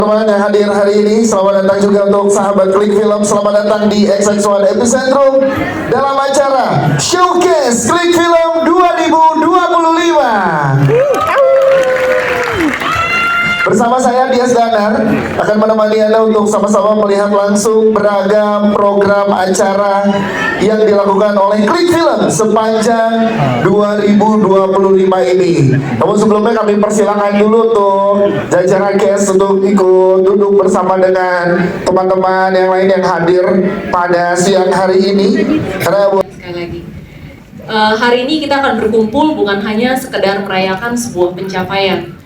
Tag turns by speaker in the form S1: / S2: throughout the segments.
S1: Teman yang hadir hari ini, selamat datang juga untuk sahabat Klik Film. Selamat datang di XX1 Epicentrum dalam acara Showcase Klik Film 2025. Bersama saya Dias Danar akan menemani Anda untuk sama-sama melihat langsung beragam program acara yang dilakukan oleh Klik Film sepanjang 2025 ini. Namun sebelumnya kami persilakan dulu untuk jajaran guest untuk ikut duduk bersama dengan teman-teman yang lain yang hadir pada siang hari ini.
S2: Sekali lagi, hari ini kita akan berkumpul bukan hanya sekedar merayakan sebuah pencapaian,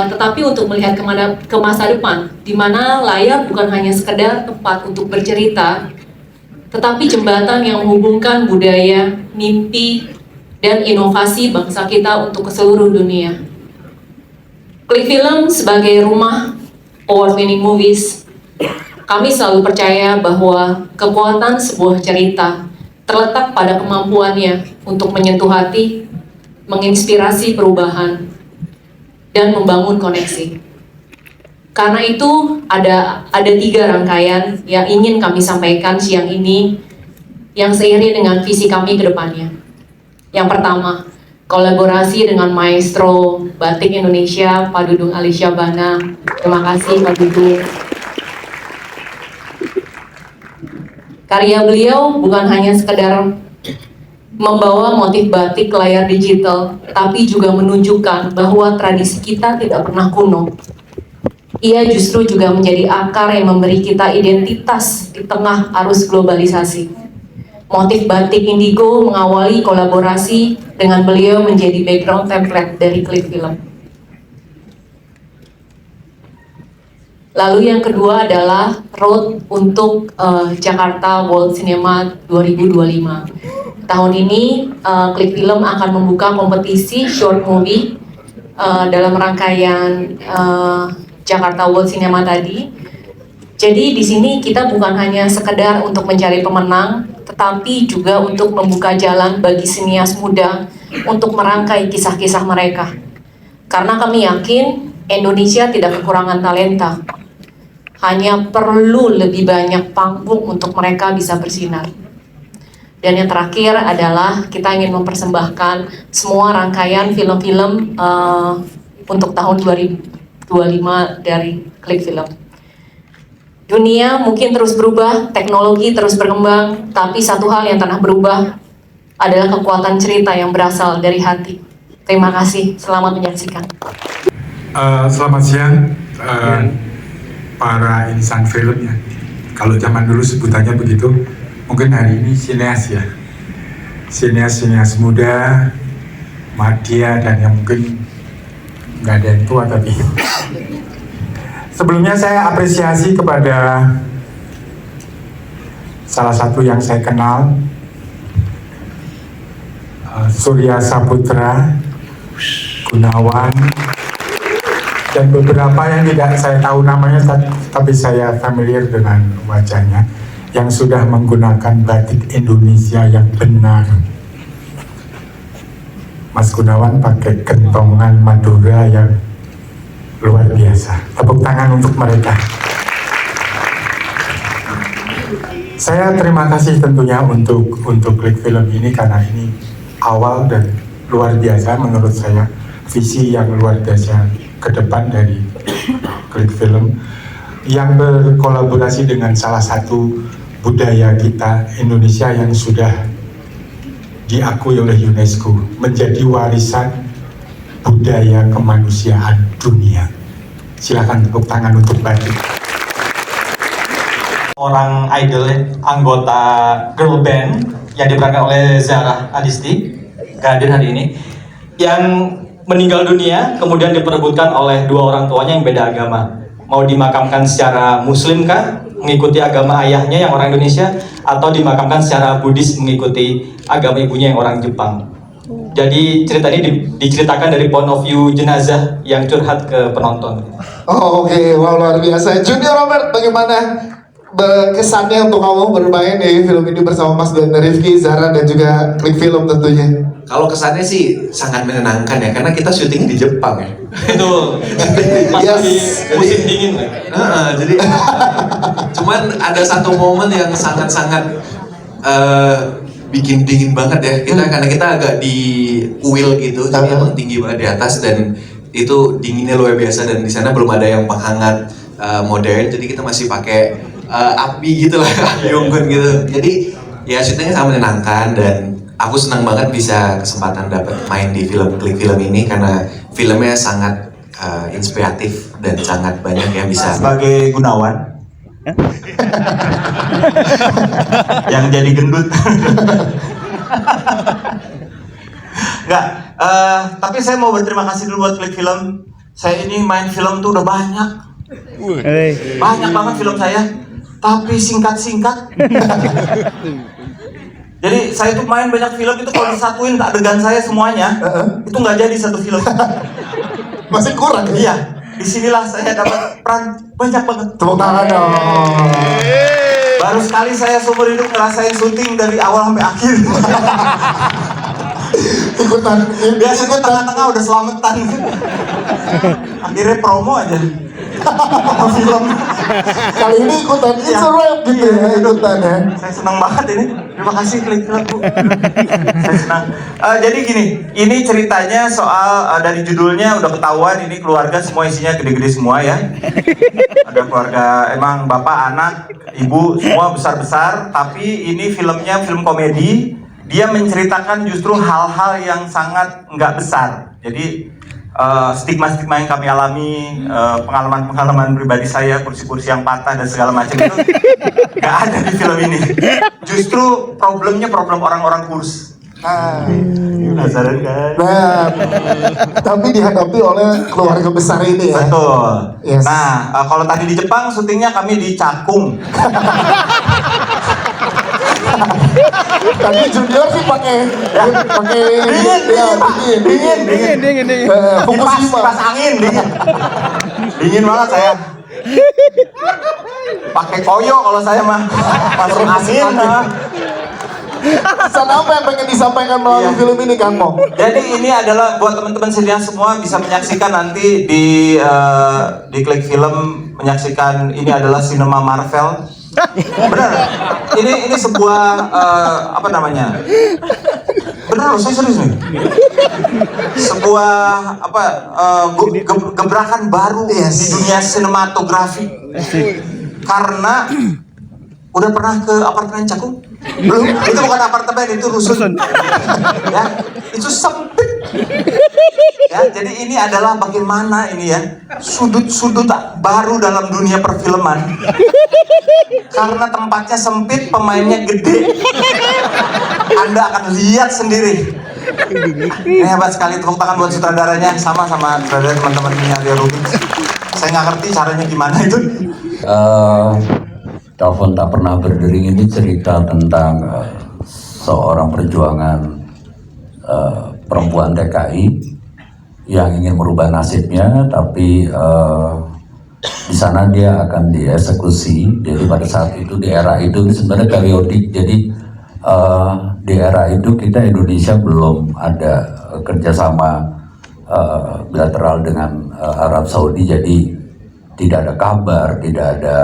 S2: tetapi untuk melihat ke masa depan, di mana layar bukan hanya sekedar tempat untuk bercerita, tetapi jembatan yang menghubungkan budaya, mimpi, dan inovasi bangsa kita untuk ke seluruh dunia. Klik Film sebagai rumah award-winning movies, kami selalu percaya bahwa kekuatan sebuah cerita terletak pada kemampuannya untuk menyentuh hati, menginspirasi perubahan, dan membangun koneksi. Karena itu ada 3 rangkaian yang ingin kami sampaikan siang ini yang seiring dengan visi kami ke depannya. Yang pertama, kolaborasi dengan Maestro Batik Indonesia, Pak Dudung Alisyabana. Terima kasih Pak Dudung. Karya beliau bukan hanya sekedar membawa motif batik ke layar digital, tapi juga menunjukkan bahwa tradisi kita tidak pernah kuno. Ia justru juga menjadi akar yang memberi kita identitas di tengah arus globalisasi. Motif batik indigo mengawali kolaborasi dengan beliau menjadi background template dari Klik Film. Lalu yang kedua adalah road untuk Jakarta World Cinema 2025. Tahun ini Klik Film akan membuka kompetisi short movie dalam rangkaian Jakarta World Cinema tadi. Jadi di sini kita bukan hanya sekedar untuk mencari pemenang, tetapi juga untuk membuka jalan bagi sinias muda untuk merangkai kisah-kisah mereka. Karena kami yakin Indonesia tidak kekurangan talenta, hanya perlu lebih banyak panggung untuk mereka bisa bersinar. Dan yang terakhir adalah kita ingin mempersembahkan semua rangkaian film-film untuk tahun 2025 dari Klik Film. Dunia mungkin terus berubah, teknologi terus berkembang, tapi satu hal yang tak berubah adalah kekuatan cerita yang berasal dari hati. Terima kasih, selamat menyaksikan.
S3: Selamat siang para insan film ya. Kalau zaman dulu sebutannya begitu, mungkin hari ini sineas ya. Sineas muda, madya, dan yang mungkin nggak ada yang tua tapi. Sebelumnya saya apresiasi kepada salah satu yang saya kenal, Surya Saputra, Gunawan, dan beberapa yang tidak saya tahu namanya tapi saya familiar dengan wajahnya, yang sudah menggunakan batik Indonesia yang benar. Mas Gunawan pakai kentongan Madura yang luar biasa. Tepuk tangan untuk mereka. Saya terima kasih tentunya untuk Klik Film ini, karena ini awal dan luar biasa menurut saya, visi yang luar biasa ke depan dari Klik Film yang berkolaborasi dengan salah satu budaya kita Indonesia yang sudah diakui oleh UNESCO menjadi warisan budaya kemanusiaan dunia. Silakan tepuk tangan untuk batik.
S4: Orang idol, anggota girl band yang diperankan oleh Zara Adisti, hadir hari ini, yang meninggal dunia kemudian diperebutkan oleh 2 orang tuanya yang beda agama. Mau dimakamkan secara Muslim kah, mengikuti agama ayahnya yang orang Indonesia, atau dimakamkan secara Buddhis mengikuti agama ibunya yang orang Jepang. Jadi cerita ini diceritakan dari point of view jenazah yang curhat ke penonton.
S1: Oh, oke. Wow, luar biasa. Junior Robert, bagaimana kesannya untuk kamu bermain di film ini bersama Mas dan Rifki, Zara dan juga Klik Film tentunya?
S5: Kalau kesannya sih sangat menyenangkan ya, karena kita syuting di Jepang ya.
S4: Itu pas
S1: Yes.
S4: lagi musim dingin.
S5: Jadi cuman ada satu momen yang sangat-sangat bikin dingin banget ya. Karena kita agak di kuil gitu, jadi emang tinggi banget di atas dan itu dinginnya luar biasa, dan di sana belum ada yang penghangat modern, jadi kita masih pakai api gitu lah, api unggun gitu. Jadi ya syutingnya sangat menyenangkan dan aku senang banget bisa kesempatan dapat main di film Klik Film ini karena filmnya sangat inspiratif dan sangat banyak yang bisa.
S6: Sebagai Gunawan yang jadi gendut. Enggak, tapi saya mau berterima kasih dulu buat Klik Film. Saya ini main film tuh udah banyak banget film saya, tapi singkat-singkat. Jadi saya tuh main banyak film itu kalau disatuin adegan saya semuanya, itu nggak jadi satu film.
S1: Masih kurang ya?
S6: Iya, disinilah saya dapat peran banyak banget.
S1: Tepuk tangan dong.
S6: Baru sekali saya seumur hidup ngerasain syuting dari awal sampai akhir.
S1: Ikutan.
S6: Biasanya tengah-tengah udah selamatan. Akhirnya promo aja. Film.
S1: Kali ini ikutan, it's a wrap gitu ya, ikutan ya.
S6: Saya senang banget ini. Terima kasih Klik Film, Bu. Saya senang. Jadi gini, ini ceritanya soal dari judulnya udah ketahuan ini keluarga semua isinya gede-gede semua ya. Ada keluarga emang bapak, anak, ibu semua besar-besar, tapi ini filmnya film komedi. Dia menceritakan justru hal-hal yang sangat nggak besar. Jadi stigma-stigma yang kami alami, pengalaman-pengalaman pribadi saya, kursi-kursi yang patah dan segala macam itu nggak ada di film ini. Justru problemnya problem orang-orang kurus. Penasaran kan?
S1: Nah, tapi dihadapi oleh keluarga besar ini ya.
S6: Betul.
S1: Yes.
S6: Nah, kalau tadi di Jepang syutingnya kami di Cakung.
S1: Tadi Junior sih pakai
S6: dingin.
S1: Fukushima.
S6: Kipas angin dingin banget saya. Pakai koyo kalau saya mah masuk angin.
S1: Pesan apa yang pengen disampaikan melalui film ini, Kang Mo?
S6: Jadi ini adalah buat teman-teman sinias semua bisa menyaksikan nanti di Klik Film, menyaksikan ini adalah sinema Marvel. Benar. Ini sebuah apa namanya? Benar loh, saya serius nih. Sebuah apa gebrakan baru di dunia sinematografi. Karena udah pernah ke apartemen Cakung? Belum? Itu bukan apartemen, itu rusun. Ya, itu sempit. Ya, jadi ini adalah bagaimana ini ya sudut-sudut baru dalam dunia perfilman. Karena tempatnya sempit, pemainnya gede. Anda akan lihat sendiri. Ini hebat sekali, tepuk tangan buat sutradaranya, sama sutradara teman-teman ini Arya Rubik. Saya nggak ngerti caranya gimana itu.
S7: Telepon Tak Pernah Berdering ini cerita tentang seorang perjuangan perempuan TKI yang ingin merubah nasibnya, tapi di sana dia akan dieksekusi. Jadi pada saat itu, di era itu sebenarnya periodik. Jadi di era itu kita Indonesia belum ada kerjasama bilateral dengan Arab Saudi, jadi tidak ada kabar, tidak ada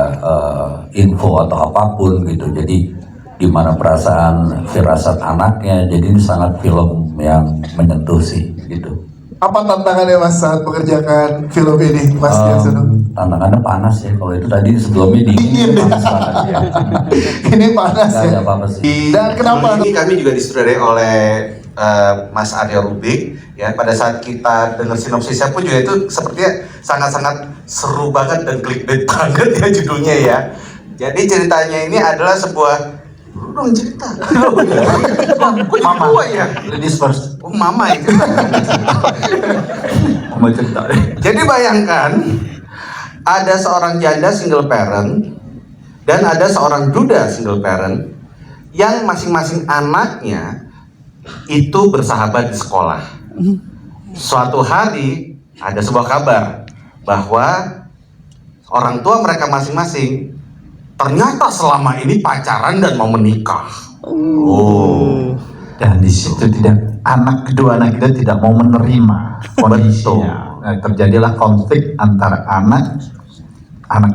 S7: info atau apapun gitu. Jadi di mana perasaan firasat anaknya. Jadi ini sangat film yang menyentuh sih gitu.
S1: Apa tantangannya Mas saat mengerjakan film ini, Mas Yasono?
S7: Tantangannya panas ya. Kalau itu tadi sebelumnya dingin, panas banget ya.
S1: Ini panas
S7: Nggak
S1: ya.
S7: ada apa-apa sih.
S1: Dan kenapa?
S5: Ini kami juga disutradarai oleh Mas Arya Rubik. Ya, pada saat kita dengar sinopsisnya pun juga itu sepertinya sangat-sangat seru banget dan clickbait banget ya judulnya ya. Jadi ceritanya ini adalah sebuah cerita. Mama ya.
S7: Ladies first.
S5: Oh, mama itu.
S7: Mau cerita deh.
S5: Jadi bayangkan ada seorang janda single parent dan ada seorang duda single parent yang masing-masing anaknya itu bersahabat di sekolah. Suatu hari ada sebuah kabar bahwa orang tua mereka masing-masing
S8: ternyata selama ini pacaran dan mau menikah.
S9: Dan di situ kedua anak kita tidak mau menerima kondisinya. Nah, terjadilah konflik antara anak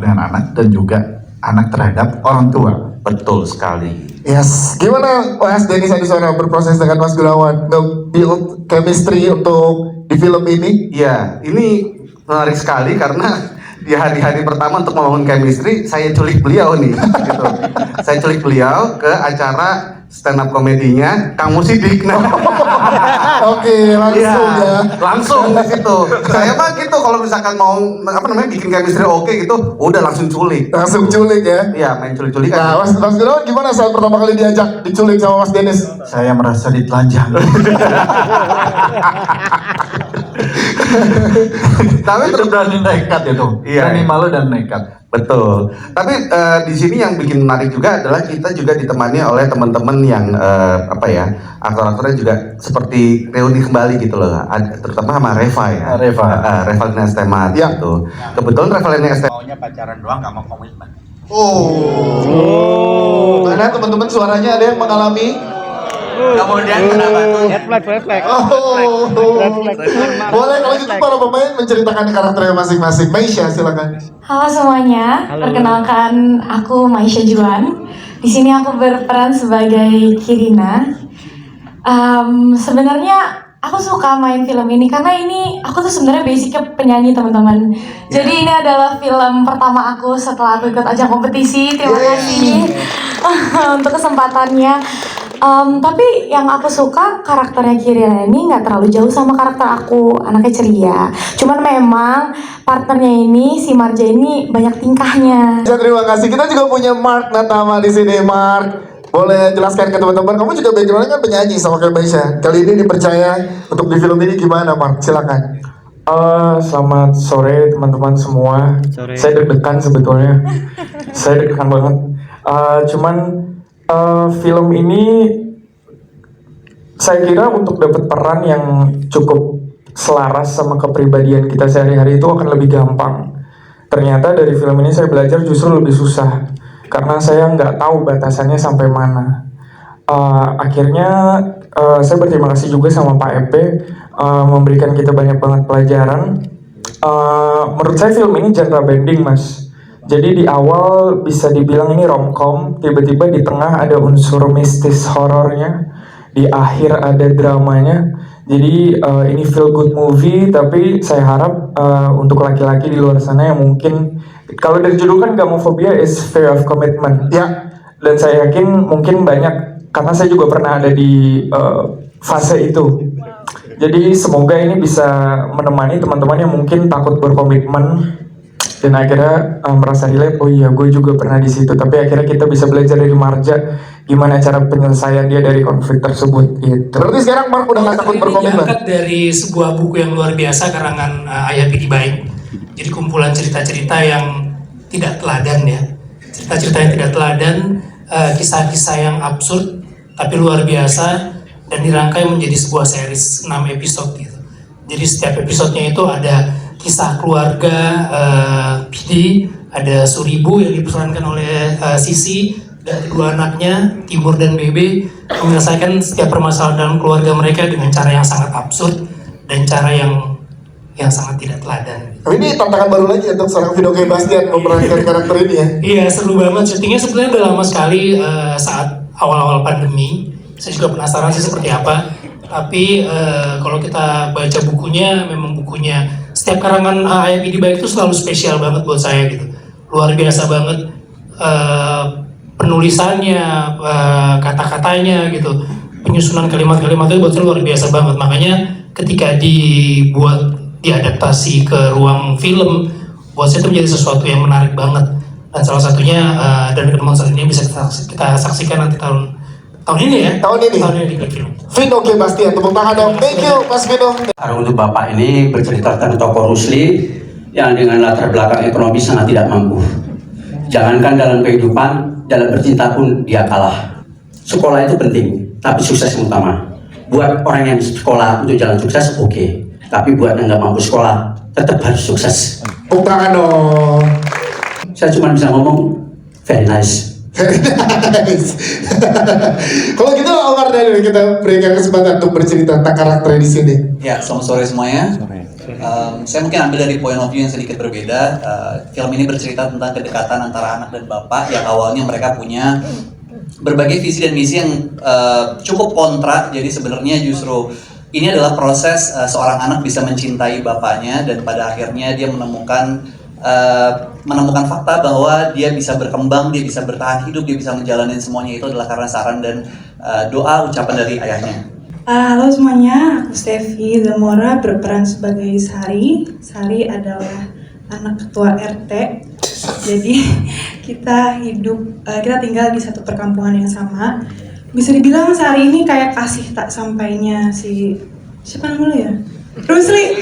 S9: dengan anak dan juga anak terhadap orang tua.
S8: Betul sekali.
S1: Yes, gimana Mas Denny Sadiswana berproses dengan Mas Gunawan nge-build chemistry untuk di film ini?
S8: Ya, ini menarik sekali karena di hari-hari pertama untuk membangun chemistry, saya culik beliau nih. Gitu. Saya culik beliau ke acara stand up komedinya Kang Musidik. Nah,
S1: Oke, langsung ya.
S8: langsung di situ. Saya mah gitu kalau misalkan mau bikin chemistry oke gitu, udah langsung culik.
S1: Langsung culik ya.
S8: Iya, main culik-culik
S1: Nah,
S8: aja.
S1: Mas Gunawan gimana saat pertama kali diajak diculik sama Mas Dennis?
S9: Saya merasa ditelanjang.
S8: Tapi
S9: Berani nekat itu.
S8: Iya,
S9: Berani
S8: iya.
S9: malu dan nekat.
S8: betul. Tapi di sini yang bikin menarik juga adalah kita juga ditemani oleh teman-teman yang aktor-aktornya juga seperti reuni kembali gitu loh. Terutama sama Reva ya.
S9: Reva.
S8: Revalina Estemat
S1: Ya.
S8: gitu. Kebetulan Revalina Estemat
S9: Maunya pacaran doang, gak mau komitmen.
S1: Mana teman-teman suaranya ada yang mengalami?
S9: Kemudian kenapa tuh?
S1: Boleh kalau gitu para pemain menceritakan karakternya masing-masing. Maisha silakan.
S10: Halo semuanya, perkenalkan aku Maisha Juan. Di sini aku berperan sebagai Kirina. Sebenarnya aku suka main film ini karena ini aku tuh sebenarnya basicnya penyanyi teman-teman. Jadi ini adalah film pertama aku setelah aku ikut ajang kompetisi. Terima kasih untuk kesempatannya. Tapi yang aku suka karakternya Kirina ini nggak terlalu jauh sama karakter aku, anaknya ceria. Cuman memang partnernya ini si Marja ini banyak tingkahnya.
S1: Terima kasih. Kita juga punya Mark Natama di sini. Mark, boleh jelaskan ke teman-teman. Kamu juga backgroundnya kan penyanyi sama kayak Maisha. Kali ini dipercaya untuk di film ini gimana, Mark? Silakan.
S3: Selamat sore teman-teman semua. Saya deg-degan sebetulnya. Saya deg-degan banget. Film ini saya kira untuk dapat peran yang cukup selaras sama kepribadian kita sehari-hari itu akan lebih gampang. Ternyata dari film ini saya belajar justru lebih susah karena saya nggak tahu batasannya sampai mana. Akhirnya saya berterima kasih juga sama Pak Epe memberikan kita banyak banget pelajaran. Menurut saya film ini genre bending, Mas. Jadi di awal bisa dibilang ini romcom, tiba-tiba di tengah ada unsur mistis horornya, di akhir ada dramanya. Jadi ini feel good movie, tapi saya harap untuk laki-laki di luar sana yang mungkin kalau dari judul kan gamophobia is fear of commitment. Ya, dan saya yakin mungkin banyak karena saya juga pernah ada di fase itu. Jadi semoga ini bisa menemani teman-teman yang mungkin takut berkomitmen dan akhirnya merasa relate, oh iya gue juga pernah di situ, tapi akhirnya kita bisa belajar dari Marja gimana cara penyelesaian dia dari konflik tersebut gitu.
S1: Berarti sekarang Mark udah gak takut berkomitmen?
S11: Diangkat dari sebuah buku yang luar biasa karangan Ayah Pidi Baik. Jadi kumpulan cerita-cerita yang tidak teladan ya, cerita-cerita yang tidak teladan, kisah-kisah yang absurd tapi luar biasa dan dirangkai menjadi sebuah series 6 episode gitu. Jadi setiap episodenya itu ada kisah keluarga Pidi, ada Suribu yang diperankan oleh Sisi dan kedua anaknya Timur dan Bebe menyelesaikan setiap permasalahan dalam keluarga mereka dengan cara yang sangat absurd dan cara yang sangat tidak teladan.
S1: Tapi ini tantangan baru lagi untuk seorang Vino K. Bastian memerankan karakter ini ya?
S11: Iya, seru banget. Syutingnya sebenarnya udah lama sekali saat awal-awal pandemi. Saya juga penasaran sih seperti apa. Tapi kalau kita baca bukunya, memang bukunya setiap karangan Ayah Pidi Baik itu selalu spesial banget buat saya gitu. Luar biasa banget penulisannya, kata-katanya gitu, penyusunan kalimat-kalimatnya buat saya luar biasa banget. Makanya ketika diadaptasi ke ruang film, buat saya itu menjadi sesuatu yang menarik banget. Dan salah satunya dan Monster ini bisa kita saksikan nanti tahun ini ya.
S1: Tahun ini
S11: di film.
S1: Vino K. Bastian, tepuk tangan dong. Thank you Mas Vino.
S12: Untuk Bapak ini bercerita tentang tokoh Rusli yang dengan latar belakang ekonomi sangat tidak mampu. Jangankan dalam kehidupan, dalam bercinta pun dia kalah. Sekolah itu penting, tapi sukses yang utama. Buat orang yang sekolah untuk jalan sukses, oke. Tapi buat yang nggak mampu sekolah, tetap harus sukses.
S1: Tepuk tangan dong.
S12: Saya cuma bisa ngomong, Very nice.
S1: Very nice. Kalau gitu Omar dulu kita berikan kesempatan untuk bercerita tentang karakter di sini.
S13: Ya, selamat sore semuanya. Saya mungkin ambil dari point of view yang sedikit berbeda. Film ini bercerita tentang kedekatan antara anak dan bapak yang awalnya mereka punya berbagai visi dan misi yang cukup kontra. Jadi sebenarnya justru ini adalah proses seorang anak bisa mencintai bapaknya dan pada akhirnya dia menemukan fakta bahwa dia bisa berkembang, dia bisa bertahan hidup, dia bisa menjalani semuanya itu adalah karena saran dan doa ucapan dari ayahnya.
S14: Halo semuanya, aku Stevi Zamora berperan sebagai Sari. Sari adalah anak ketua RT. Jadi kita tinggal di satu perkampungan yang sama. Bisa dibilang Sari ini kayak kasih tak sampainya siapa namanya ya? Bruce Lee,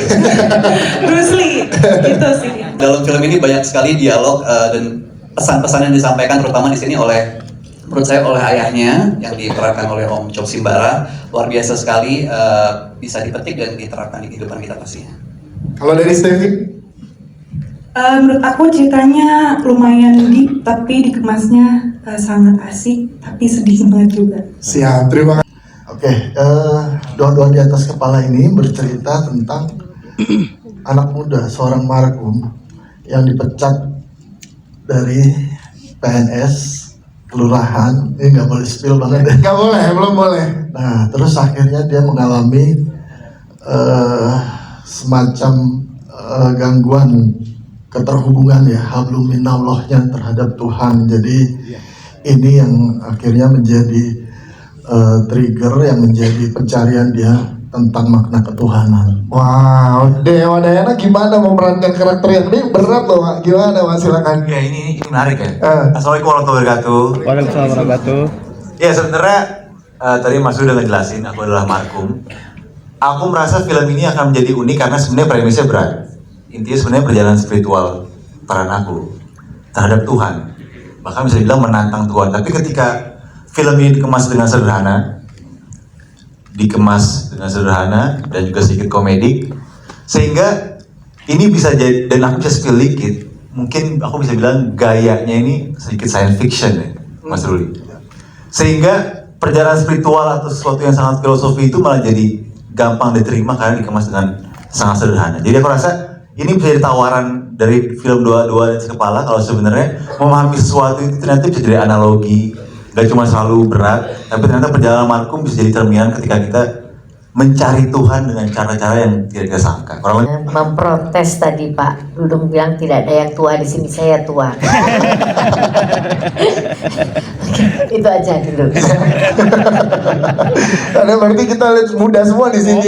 S14: gitu sih.
S13: Dalam film ini banyak sekali dialog dan pesan-pesan yang disampaikan terutama di sini menurut saya oleh ayahnya yang diperankan oleh Om Chok Simbara. Luar biasa sekali, bisa dipetik dan diterapkan di kehidupan kita pastinya.
S1: Kalau dari Stevi?
S14: Menurut aku ceritanya lumayan deep tapi dikemasnya sangat asik tapi sedih banget juga.
S1: Siap, terima kasih. Oke, doa-doa di atas kepala ini bercerita tentang anak muda, seorang marhum yang dipecat dari PNS kelurahan. Ini nggak boleh spill banget deh. Nggak boleh, belum boleh. Nah, terus akhirnya dia mengalami semacam gangguan keterhubungan ya, hablum minallahnya terhadap Tuhan. Jadi ini yang akhirnya menjadi trigger yang menjadi pencarian dia tentang makna ketuhanan. Wow, Dewa Dayana gimana memerankan karakter yang ini berat loh, Pak. Gimana, Mas? Silakan.
S6: Ya ini menarik ya. Assalamualaikum warahmatullahi wabarakatuh.
S15: Waalaikumsalam warahmatullahi wabarakatuh.
S6: Ya sebenarnya tadi Mas udah ngejelasin aku adalah marhum. Aku merasa film ini akan menjadi unik karena sebenarnya premisnya berat. Intinya sebenarnya perjalanan spiritual peran aku terhadap Tuhan. Bahkan bisa dibilang menantang Tuhan. Tapi ketika film ini dikemas dengan sederhana dan juga sedikit komedik, sehingga ini bisa jadi, dan aku bisa spill dikit, mungkin aku bisa bilang gayanya ini sedikit science fiction ya, Mas Ruli. Sehingga perjalanan spiritual atau sesuatu yang sangat filosofi itu malah jadi gampang diterima karena dikemas dengan sangat sederhana. Jadi aku rasa ini bisa jadi tawaran dari film Doa-Doa di Atas Kepala kalau sebenarnya memahami sesuatu itu ternyata bisa jadi analogi. Gak cuma selalu berat, tapi ternyata perjalanan marhum bisa jadi cerminan ketika kita mencari Tuhan dengan cara-cara yang tidak kita sangka.
S16: Memprotes tadi Pak Dudung bilang tidak ada yang tua di sini, saya tua. Itu aja dulu.
S1: Karena berarti kita lihat muda semua di sini.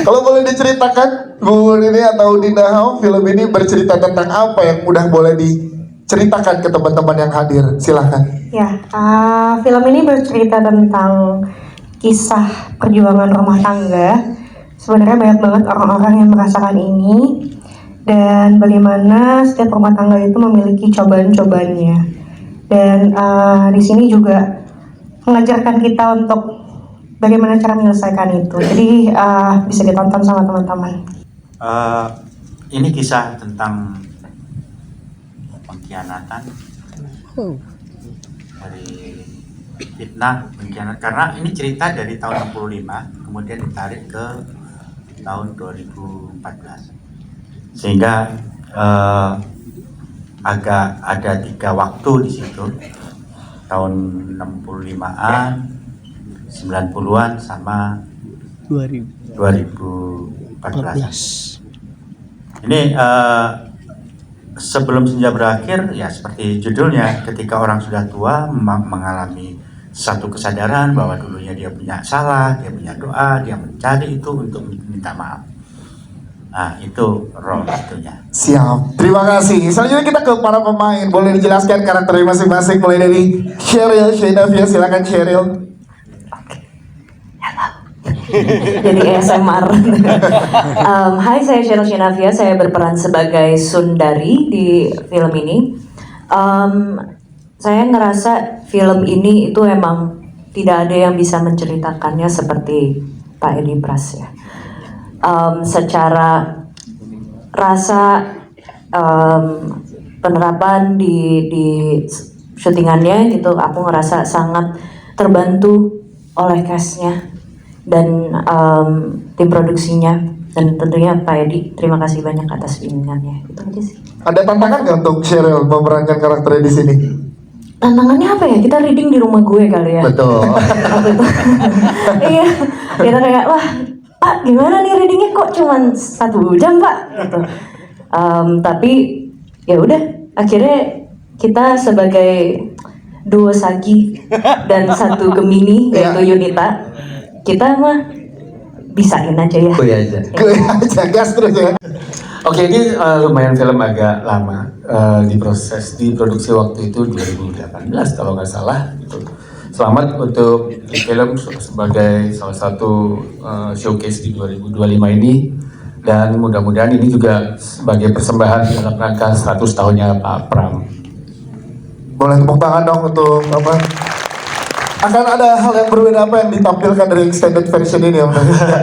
S1: Kalau boleh diceritakan, Bu ini atau Dina Hao, film ini bercerita tentang apa yang udah boleh diceritakan ke teman-teman yang hadir? Silahkan.
S10: Ya, film ini bercerita tentang kisah perjuangan rumah tangga. Sebenarnya banyak banget orang-orang yang merasakan ini dan bagaimana setiap rumah tangga itu memiliki cobaan-cobaannya. Dan di sini juga mengajarkan kita untuk bagaimana cara menyelesaikan itu. Jadi bisa ditonton sama teman-teman.
S3: Ini kisah tentang pengkhianatan dari fitnah, pengkhianat, karena ini cerita dari tahun 65 kemudian ditarik ke tahun 2014 sehingga agak ada 3 waktu di situ, tahun 65-an, 90-an sama 2014. Ini sebelum senja berakhir, ya seperti judulnya, ketika orang sudah tua mengalami satu kesadaran bahwa dulunya dia punya salah, dia punya doa, dia mencari itu untuk minta maaf. Nah itu role itunya.
S1: Siap, terima kasih. Selanjutnya kita ke para pemain. Boleh dijelaskan karakternya masing-masing, mulai dari Sheryl Shenavia. Silakan Sheryl.
S17: Jadi ASMR. Hai, saya Sheryl Shenavia. Saya berperan sebagai Sundari di film ini. Saya ngerasa film ini itu emang tidak ada yang bisa menceritakannya seperti Pak Edi Pras ya. Secara rasa penerapan di syutingannya gitu, aku ngerasa sangat terbantu oleh castnya dan tim produksinya, dan tentunya Pak Edi, terima kasih banyak atas bimbingannya. Itu aja sih.
S1: Ada tantangan nggak untuk Cheryl memerankan karakternya di sini?
S17: Tantangannya apa ya? Kita reading di rumah gue kali ya.
S1: Betul.
S17: Waktu itu. Iya, kita kayak wah Pak gimana nih readingnya kok cuman 1 jam Pak? Gitu. Tapi ya udah akhirnya kita sebagai duo Sagi dan 1 Gemini yaitu Yunita, kita mah bisain aja ya.
S6: Gue aja.
S1: Gas terus ya.
S3: Oke, ini lumayan film agak lama, diproduksi waktu itu 2018 kalau nggak salah. Gitu. Selamat untuk film sebagai salah satu showcase di 2025 ini, dan mudah-mudahan ini juga sebagai persembahan dalam rangka 100 tahunnya Pak Pram.
S1: Boleh tepuk tangan dong untuk apa? Akan ada hal yang berbeda apa yang ditampilkan dari extended version ini, Om?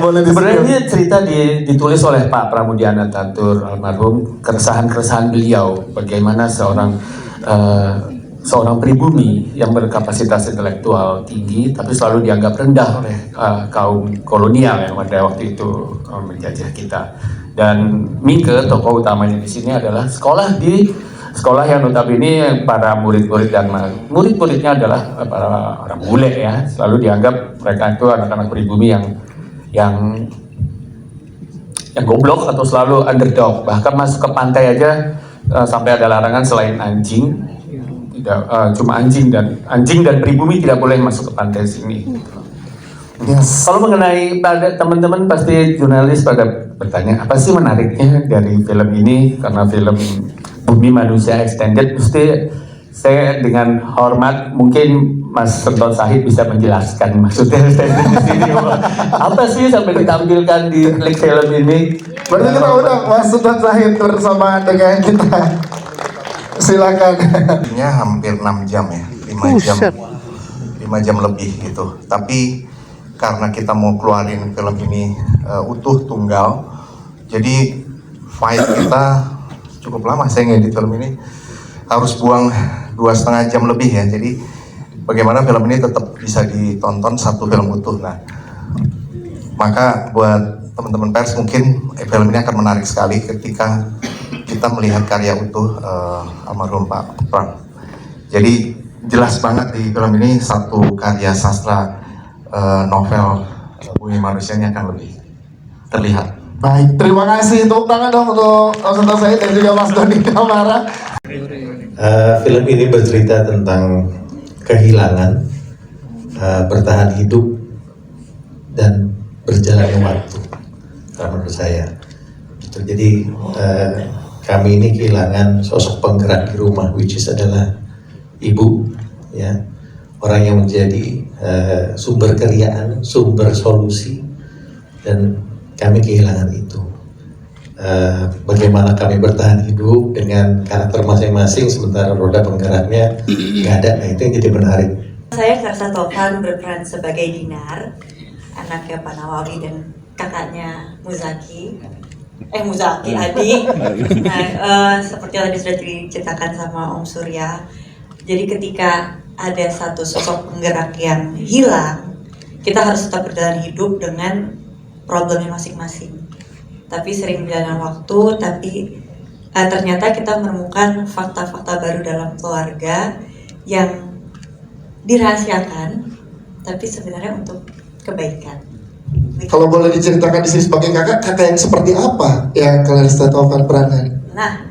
S1: Boleh
S3: Sebenarnya ini cerita ditulis oleh Pak Pramudiana Tatur almarhum, keresahan-keresahan beliau, bagaimana seorang pribumi yang berkapasitas intelektual tinggi tapi selalu dianggap rendah oleh kaum kolonial yang pada waktu itu menjajah kita. Dan Mike, tokoh utamanya di sini adalah sekolah yang notabene para murid-murid dan murid-muridnya adalah para orang bule ya, selalu dianggap mereka itu anak-anak pribumi yang goblok atau selalu underdog. Bahkan masuk ke pantai aja sampai ada larangan selain anjing, tidak cuma anjing dan pribumi tidak boleh masuk ke pantai sini. Yes. Kalau mengenai pada teman-teman pasti jurnalis pada bertanya apa sih menariknya dari film ini, karena film Bumi Manusia Extended, mesti saya dengan hormat mungkin Mas Senton Sahid bisa menjelaskan maksudnya extended di sini apa sih sampai ditampilkan di klik film ini.
S1: Berarti kita udah Mas Senton Sahid bersama dengan kita. Silakan.
S8: Ini hampir 6 jam ya, 5 jam lebih gitu. Tapi karena kita mau keluarin film ini utuh tunggal, jadi fight kita cukup lama. Saya ngedit film ini harus buang 2,5 jam lebih ya. Jadi bagaimana film ini tetap bisa ditonton satu film utuh. Nah, maka buat teman-teman pers mungkin film ini akan menarik sekali ketika kita melihat karya utuh almarhum Pak Pram. Jadi jelas banget di film ini satu karya sastra novel Bumi Manusia ini akan lebih terlihat.
S1: Baik, terima kasih. Tepuk tangan dong untuk Mas Senton Sahid dan juga Mas Doni Kamara.
S15: Film ini bercerita tentang kehilangan, bertahan hidup, dan berjalannya waktu. Kalau menurut saya, jadi kami ini kehilangan sosok penggerak di rumah, which is adalah ibu, ya, orang yang menjadi sumber keriaan, sumber solusi, dan kami kehilangan itu. Bagaimana kami bertahan hidup dengan karakter masing-masing sementara roda penggeraknya nggak ada. Nah, itu yang jadi menarik.
S18: Saya Karsa Tovan berperan sebagai Dinar, anaknya Pak Nawawi dan kakaknya Muzaki Adi. Nah, seperti yang tadi sudah diceritakan sama Om Surya, jadi ketika ada satu sosok penggerak yang hilang, kita harus tetap berjalan hidup dengan problemnya masing-masing. Tapi sering berjalan waktu, tapi ternyata kita menemukan fakta-fakta baru dalam keluarga yang dirahasiakan, tapi sebenarnya untuk kebaikan.
S1: Kalau boleh diceritakan di sini sebagai kakak yang seperti apa yang Clarissa Taufan perankan?
S18: Nah,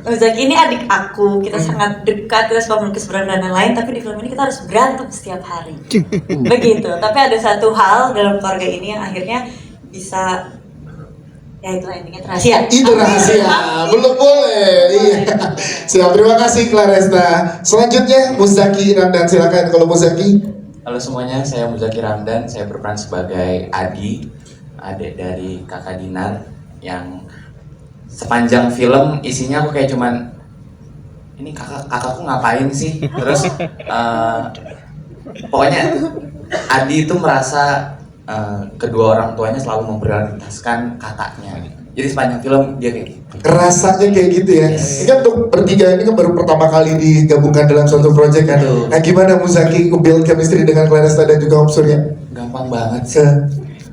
S18: Zaki ini adik aku, kita sangat dekat, kita suka melukis bareng dan lain-lain, tapi di film ini kita harus berantem setiap hari. Begitu, tapi ada satu hal dalam keluarga ini yang akhirnya bisa, ya itulah intinya rahasia.
S1: Itu rahasia, belum boleh. Iya. Siap, terima kasih Clarissa. Selanjutnya Muzaki Ramdan, silakan kalau Muzaki.
S19: Halo semuanya, saya Muzaki Ramdan, saya berperan sebagai Adi, adik dari kakak Dinar, yang sepanjang film isinya aku kayak cuman ini kakakku ngapain sih, terus pokoknya Adi itu merasa kedua orang tuanya selalu memprioritaskan kakaknya gitu. Jadi sepanjang film dia kayak gitu.
S20: Rasanya kayak gitu ya. Ini kan untuk bertiga ini kan baru pertama kali digabungkan dalam suatu project kan. Nah gimana Muzaki build chemistry dengan Claresta dan juga Om Surya?
S19: Gampang banget sih.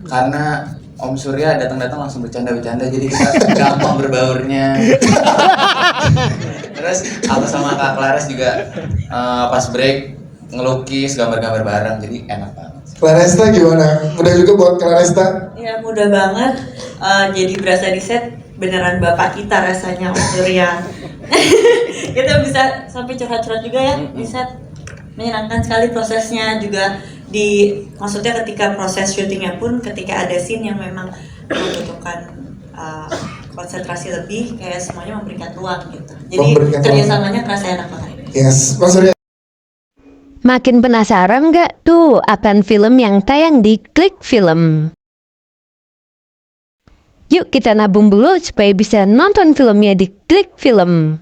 S19: Karena Om Surya datang-datang langsung bercanda-bercanda, jadi kita gampang berbaurnya. Terus aku sama Kak Clares juga pas break ngelukis, gambar-gambar bareng, jadi enak banget.
S20: Claresta gimana? Mudah juga buat Claresta?
S18: Ya mudah banget. Jadi berasa di set beneran bapak kita rasanya Om Surya. Kita bisa sampai curhat-curhat juga ya di set. Menyenangkan sekali prosesnya juga maksudnya ketika proses syutingnya pun ketika ada scene yang memang membutuhkan konsentrasi lebih, kayak semuanya memberikan ruang gitu. Jadi kerjasamanya kerasa enak banget.
S20: Yes, Mas Surya.
S21: Makin penasaran nggak tuh akan film yang tayang di Klik Film? Yuk kita nabung dulu supaya bisa nonton filmnya di Klik Film.